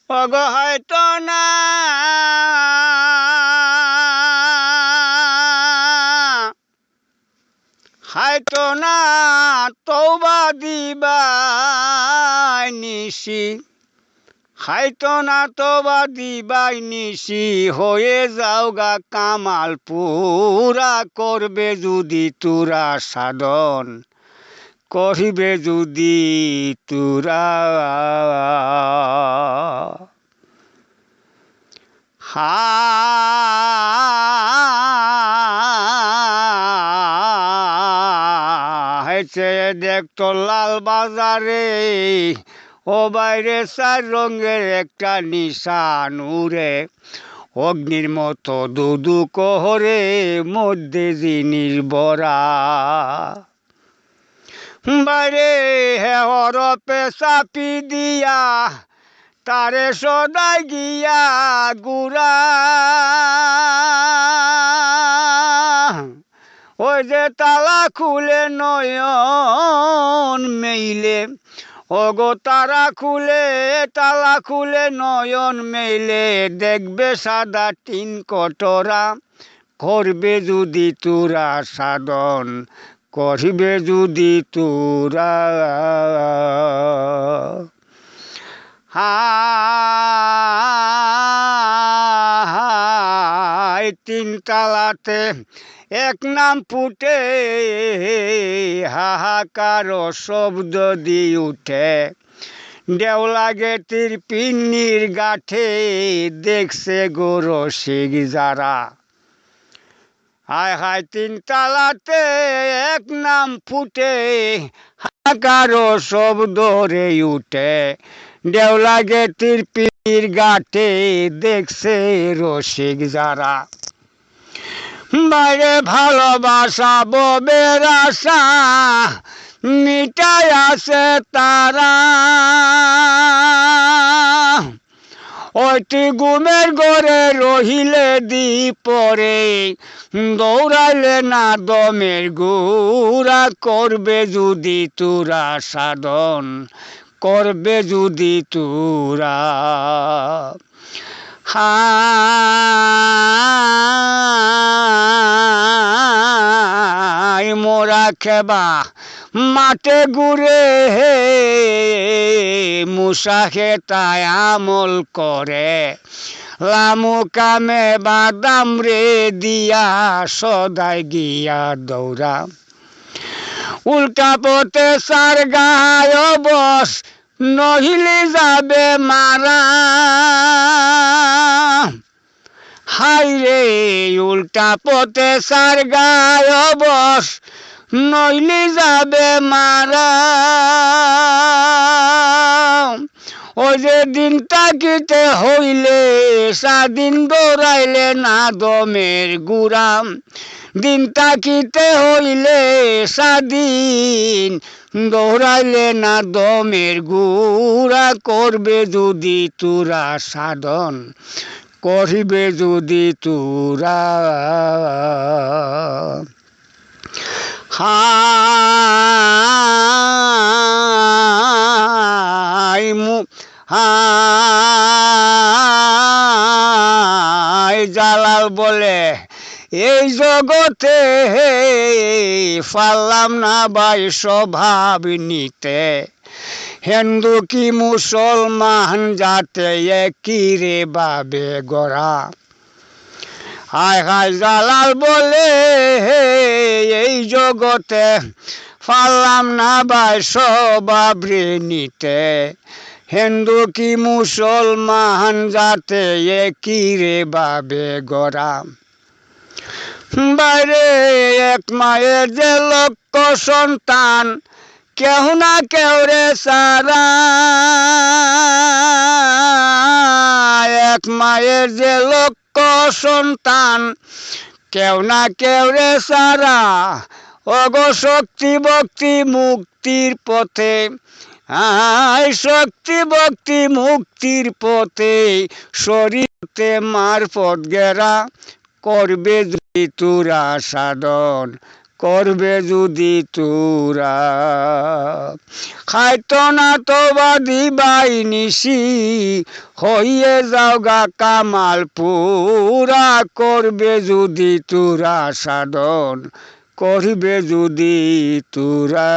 অগ হয়তো না হয়তো না তওবা দিবাই নিশি হয়তো না তওবা দিবাই নিশি হয়ে যাও গা কামাল পুরা করবে যদি তোরা সাধন করিবে যদি তোরা হাইছে দেখতো লাল বাজারে ও বাইরে চার রঙের একটা নিশান উড়ে অগ্নির মতো দুদু কোহরে মধ্যে জিনিস বরা বাইরে হরপে চাপি দিয়া তারে সদাই গিয়া গুড়া ওই যে তালা খুলে নয়ন মেইলে ওগো তারা খুলে তালা খুলে নয়ন মেইলে দেখবে সাদা টিন কটরা করবে যদি তোরা সাধন করিবে যদি তোরা হাই তিন তালাতে এক নাম ফুটে হাহাকার শব্দ দিয়ে উঠে দেওলা গেতির পিন্নির গাঠে দেখছে গরো শিখ যারা হায় হায় তিন তালাতে এক নাম ফুটে হাহাকার শব্দ রে উঠে দেওলা গেতির পিন্নির গাঠে দেখছে রসিক যারা বাইরে ভালোবাসা ববের আশা মিটাই আছে তারা ওইটি গুমের ঘরে রহিলে দ্বীপরে দৌড়াইলে না দমের গুড়া করবে যদি তোরা সাধন করবে যদি তোরা হাই মোরা খেবা মাঠে ঘুরে মুসা খেতায় আমল করে লামু কামে বাদাম রে দিয়া সদাই গিয়া দৌড়া উল্টা পথে সার গায় বস নহিলে যাবে মারা হাই রে উল্টা পথে সার গায় বস নইলে যাবে মারা ওই যে দিন তাকিতে হইলে সাদিন দৌড়াইলে না দমের গুড়াম দিন তাকিতে হইলে সাদিন দৌড়াইলে না দমের গুড়া করবে যদি তোরা সাধন করিবে যদি তোরা হাই হাই জালাল বলে এই জগতে পারলাম না ভাই স্বভাব নিতে হিন্দু কি মুসলমান যাতে একই রে বাবে গড়া হায় হায় জালাল বলে এই জগতে পারলাম না ভাই স্বভাব রে নিতে হিন্দু কি মুসলমান যাতে একই রে বাবে গড়া বাইরে এক মায়ের যে লক্ষ সন্তান কেউ না কেউ রে সারা এক মায়ের যে লক্ষ সন্তান কেউ না কেউ রে সারা অগো শক্তি ভক্তি মুক্তির পথে আয় শক্তি ভক্তি মুক্তির পথে শরীরতে মারফত গেরা করবে যদি তোরা সাধন করবে যদি তোরা খাইতো না তো বাদি বাই নিশি হইয়ে যাও গা কামাল পুরা করবে যদি তোরা সাধন করবে যদি তোরা